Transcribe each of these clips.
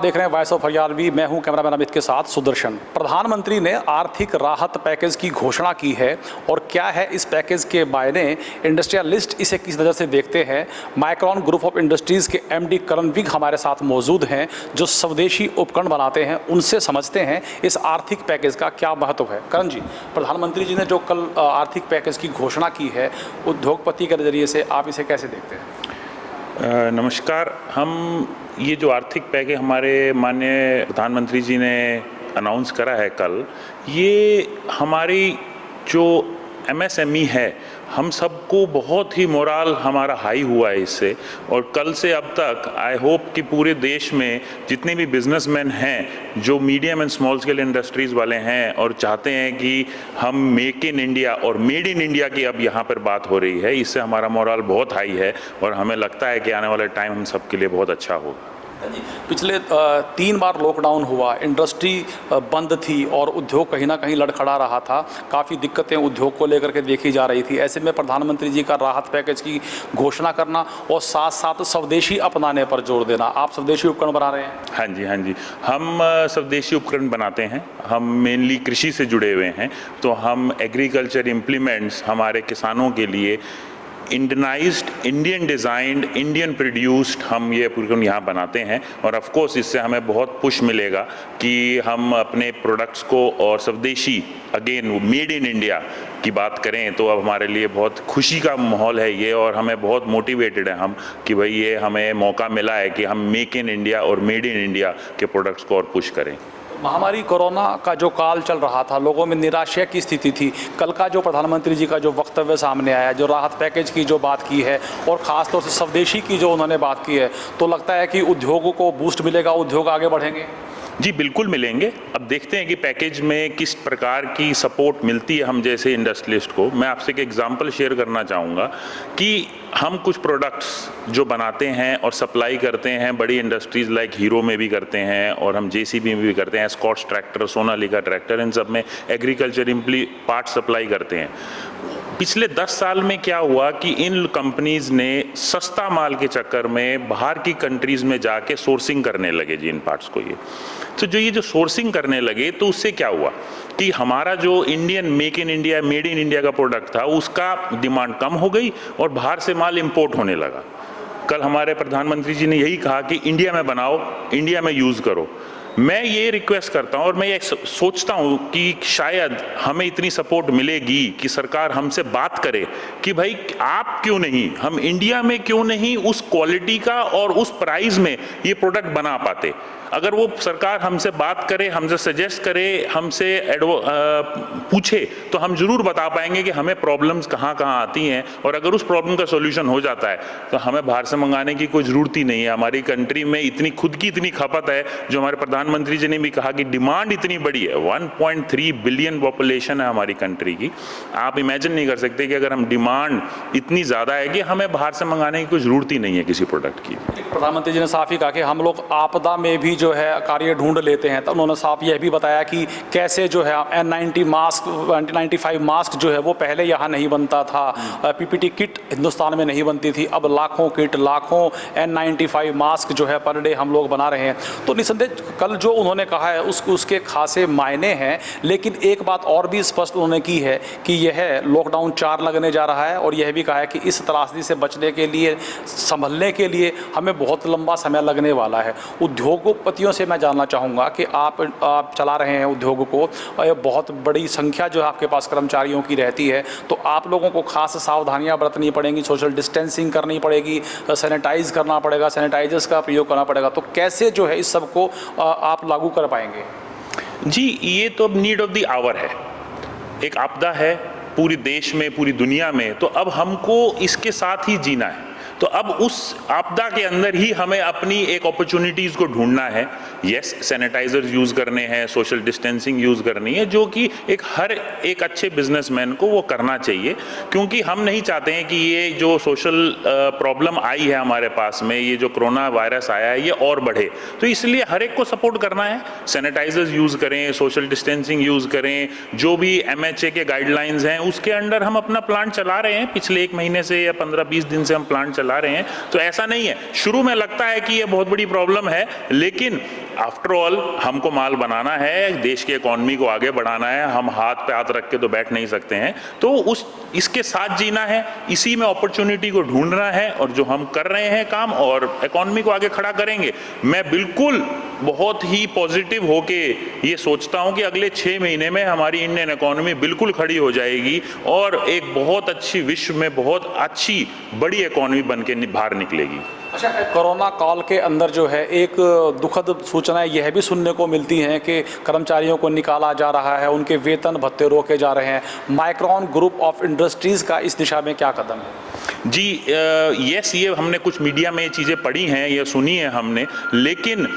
देख रहे हैं वॉइस ऑफ हरियाणवी। मैं हूं कैमरामैन अमित के साथ सुदर्शन। प्रधानमंत्री ने आर्थिक राहत पैकेज की घोषणा की है और क्या है इस पैकेज के मायने, इंडस्ट्रियलिस्ट इसे किस नज़र से देखते हैं। माइक्रॉन ग्रुप ऑफ इंडस्ट्रीज़ के एमडी करण विग हमारे साथ मौजूद हैं जो स्वदेशी उपकरण बनाते हैं, उनसे समझते हैं इस आर्थिक पैकेज का क्या महत्व है। करण जी, प्रधानमंत्री जी ने जो कल आर्थिक पैकेज की घोषणा की है, उद्योगपति के नज़रिए से आप इसे कैसे देखते हैं? नमस्कार। हम ये जो आर्थिक पैकेज हमारे माननीय प्रधानमंत्री जी ने अनाउंस करा है कल, ये हमारी जो एमएसएमई है, हम सबको बहुत ही मोराल हमारा हाई हुआ है इससे। और कल से अब तक आई होप कि पूरे देश में जितने भी बिजनेसमैन हैं जो medium and small scale industries वाले हैं और चाहते हैं कि हम मेक इन इंडिया और मेड इन इंडिया की अब यहाँ पर बात हो रही है, इससे हमारा मोराल बहुत हाई है और हमें लगता है कि आने वाले टाइम हम सबके लिए बहुत अच्छा होगा। पिछले 3 बार लॉकडाउन हुआ, इंडस्ट्री बंद थी और उद्योग कहीं ना कहीं लड़खड़ा रहा था। काफ़ी दिक्कतें उद्योग को लेकर के देखी जा रही थी। ऐसे में प्रधानमंत्री जी का राहत पैकेज की घोषणा करना और साथ साथ स्वदेशी अपनाने पर जोर देना। आप स्वदेशी उपकरण बना रहे हैं? हाँ जी, हाँ जी, हम स्वदेशी उपकरण बनाते हैं। हम मेनली कृषि से जुड़े हुए हैं, तो हम एग्रीकल्चर इम्प्लीमेंट्स हमारे किसानों के लिए Indianised, Indian designed, Indian produced हम ये उपकरण यहाँ बनाते हैं। और ऑफ कोर्स इससे हमें बहुत पुश मिलेगा कि हम अपने प्रोडक्ट्स को और स्वदेशी अगेन मेड इन इंडिया की बात करें तो अब हमारे लिए बहुत खुशी का माहौल है ये, और हमें बहुत मोटिवेटेड है हम कि भाई ये हमें मौका मिला है कि हम मेक इन इंडिया और मेड इन इंडिया के प्रोडक्ट्स को और पुश करें। महामारी कोरोना का जो काल चल रहा था, लोगों में निराशा की स्थिति थी। कल का जो प्रधानमंत्री जी का जो वक्तव्य सामने आया, जो राहत पैकेज की जो बात की है और ख़ास तौर से स्वदेशी की जो उन्होंने बात की है, तो लगता है कि उद्योगों को बूस्ट मिलेगा, उद्योग आगे बढ़ेंगे। जी बिल्कुल मिलेंगे। अब देखते हैं कि पैकेज में किस प्रकार की सपोर्ट मिलती है हम जैसे इंडस्ट्रियलिस्ट को। मैं आपसे एक एग्जांपल शेयर करना चाहूँगा कि हम कुछ प्रोडक्ट्स जो बनाते हैं और सप्लाई करते हैं बड़ी इंडस्ट्रीज़ लाइक हीरो में भी करते हैं और हम जेसीबी में भी करते हैं, स्कॉट्स ट्रैक्टर, सोनालिका ट्रैक्टर, इन सब में एग्रीकल्चर पार्ट सप्लाई करते हैं। पिछले 10 साल में क्या हुआ कि इन कंपनीज़ ने सस्ता माल के चक्कर में बाहर की कंट्रीज़ में जाके सोर्सिंग करने लगे जी इन पार्ट्स को। ये जो सोर्सिंग करने लगे तो उससे क्या हुआ कि हमारा जो Indian make in India, made in India का प्रोडक्ट था उसका डिमांड कम हो गई और बाहर से माल इंपोर्ट होने लगा। कल हमारे प्रधानमंत्री जी ने यही कहा कि इंडिया में बनाओ, इंडिया में यूज़ करो। मैं ये रिक्वेस्ट करता हूँ और मैं ये सोचता हूँ कि शायद हमें इतनी सपोर्ट मिलेगी कि सरकार हमसे बात करे कि भाई आप क्यों नहीं, हम इंडिया में क्यों नहीं उस क्वालिटी का और उस प्राइस में ये प्रोडक्ट बना पाते। अगर वो सरकार हमसे बात करे, हमसे सजेस्ट करे, हमसे पूछे तो हम ज़रूर बता पाएंगे कि हमें प्रॉब्लम्स कहाँ कहाँ आती हैं, और अगर उस प्रॉब्लम का सॉल्यूशन हो जाता है तो हमें बाहर से मंगाने की कोई ज़रूरत ही नहीं है। हमारी कंट्री में इतनी खुद की इतनी खपत है, जो हमारे प्रधानमंत्री जी ने भी कहा कि डिमांड इतनी बड़ी है। 1.3 बिलियन पॉपुलेशन है हमारी कंट्री की। आप इमेजिन नहीं कर सकते कि अगर हम डिमांड इतनी ज़्यादा है कि हमें बाहर से मंगाने की कोई ज़रूरत ही नहीं है किसी प्रोडक्ट की। प्रधानमंत्री जी ने साफ ही कहा कि हम लोग आपदा में भी जो है कार्य ढूंढ लेते हैं। तो उन्होंने साफ यह भी बताया कि कैसे जो है N95 मास्क जो है वो पहले यहाँ नहीं बनता था, पीपीटी किट हिंदुस्तान में नहीं बनती थी, अब लाखों किट, लाखों N95 मास्क जो है पर डे हम लोग बना रहे हैं। तो निसंदेह कल जो उन्होंने कहा है उसके खासे मायने हैं। लेकिन एक बात और भी स्पष्ट उन्होंने की है कि यह लॉकडाउन 4 लगने जा रहा है और यह भी कहा है कि इस त्रासदी से बचने के लिए, संभलने के लिए हमें बहुत लंबा समय लगने वाला है। उद्योगपतियों से मैं जानना चाहूँगा कि आप चला रहे हैं उद्योग को, बहुत बड़ी संख्या जो है आपके पास कर्मचारियों की रहती है, तो आप लोगों को खास सावधानियां बरतनी पड़ेंगी, सोशल डिस्टेंसिंग करनी पड़ेगी, सैनिटाइज करना पड़ेगा, सैनिटाइजर्स का प्रयोग करना पड़ेगा। तो कैसे जो है इस सब को आप लागू कर पाएंगे? जी ये तो अब नीड ऑफ द आवर है, एक आपदा है पूरी देश में, पूरी दुनिया में, तो अब हमको इसके साथ ही जीना है। तो अब उस आपदा के अंदर ही हमें अपनी एक अपॉर्चुनिटीज़ को ढूंढना है। यस, सैनिटाइजर्स यूज़ करने हैं, सोशल डिस्टेंसिंग यूज़ करनी है, जो कि हर एक अच्छे बिजनेसमैन को वो करना चाहिए, क्योंकि हम नहीं चाहते हैं कि ये जो सोशल प्रॉब्लम आई है हमारे पास में, ये जो कोरोना वायरस आया है, ये और बढ़े। तो इसलिए हर एक को सपोर्ट करना है, सैनिटाइजर्स यूज़ करें, सोशल डिस्टेंसिंग यूज़ करें, जो भी MHA के गाइडलाइंस हैं उसके अंडर हम अपना प्लांट चला रहे हैं। पिछले 1 महीने से या 15-20 दिन से हम प्लांट चला रहे हैं। तो ऐसा नहीं है, शुरू में लगता है कि ये बहुत बड़ी प्रॉब्लम है, लेकिन आफ्टर ऑल हमको माल बनाना है, देश के इकोनॉमी को आगे बढ़ाना है, हम हाथ पे हाथ रख के तो बैठ नहीं सकते हैं, तो इसके साथ जीना है, इसी में अपॉर्चुनिटी को ढूंढना है, और जो हम कर रहे हैं काम और इकोनॉमी को आगे खड़ा करेंगे। मैं बिल्कुल बहुत ही पॉजिटिव होके ये सोचता हूं कि अगले 6 महीने में हमारी इंडियन इकोनॉमी बिल्कुल खड़ी हो जाएगी और एक बहुत अच्छी, विश्व में बहुत अच्छी बड़ी इकोनॉमी बन के बाहर निकलेगी। अच्छा, कोरोना काल के अंदर जो है एक दुखद सूचनाएं यह भी सुनने को मिलती हैं कि कर्मचारियों को निकाला जा रहा है, उनके वेतन भत्ते रोके जा रहे हैं। माइक्रॉन ग्रुप ऑफ इंडस्ट्रीज़ का इस दिशा में क्या कदम है? जी यस, ये हमने कुछ मीडिया में ये चीज़ें पढ़ी हैं, ये सुनी है हमने, लेकिन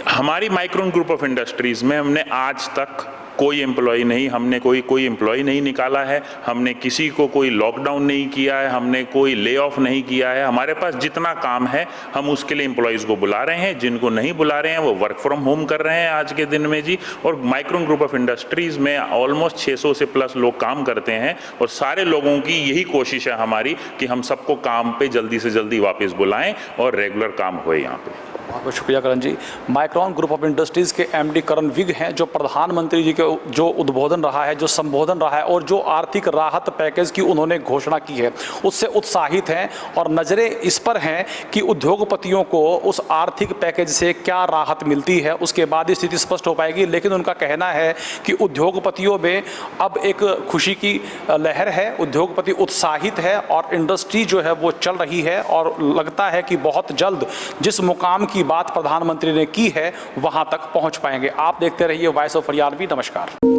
हमारी माइक्रॉन ग्रुप ऑफ इंडस्ट्रीज़ में हमने आज तक कोई एम्प्लॉय नहीं, हमने कोई एम्प्लॉय नहीं निकाला है, हमने किसी को कोई लॉकडाउन नहीं किया है, हमने कोई ले ऑफ नहीं किया है। हमारे पास जितना काम है हम उसके लिए एम्प्लॉयज़ को बुला रहे हैं, जिनको नहीं बुला रहे हैं वो वर्क फ्रॉम होम कर रहे हैं आज के दिन में जी। और माइक्रॉन ग्रुप ऑफ इंडस्ट्रीज़ में ऑलमोस्ट 600 से प्लस लोग काम करते हैं, और सारे लोगों की यही कोशिश है हमारी कि हम सबको काम पे जल्दी से जल्दी वापस बुलाएं और रेगुलर काम होए यहाँ पे। बहुत बहुत शुक्रिया करण जी। माइक्रॉन ग्रुप ऑफ इंडस्ट्रीज़ के एमडी करण विग हैं, जो प्रधानमंत्री जी के जो उद्बोधन रहा है, जो संबोधन रहा है और जो आर्थिक राहत पैकेज की उन्होंने घोषणा की है उससे उत्साहित हैं, और नज़रें इस पर हैं कि उद्योगपतियों को उस आर्थिक पैकेज से क्या राहत मिलती है, उसके बाद स्थिति स्पष्ट हो पाएगी। लेकिन उनका कहना है कि उद्योगपतियों में अब एक खुशी की लहर है, उद्योगपति उत्साहित है और इंडस्ट्री जो है वो चल रही है, और लगता है कि बहुत जल्द जिस मुकाम की बात प्रधानमंत्री ने की है वहां तक पहुंच पाएंगे। आप देखते रहिए वॉइस ऑफ हरियाणवी। नमस्कार।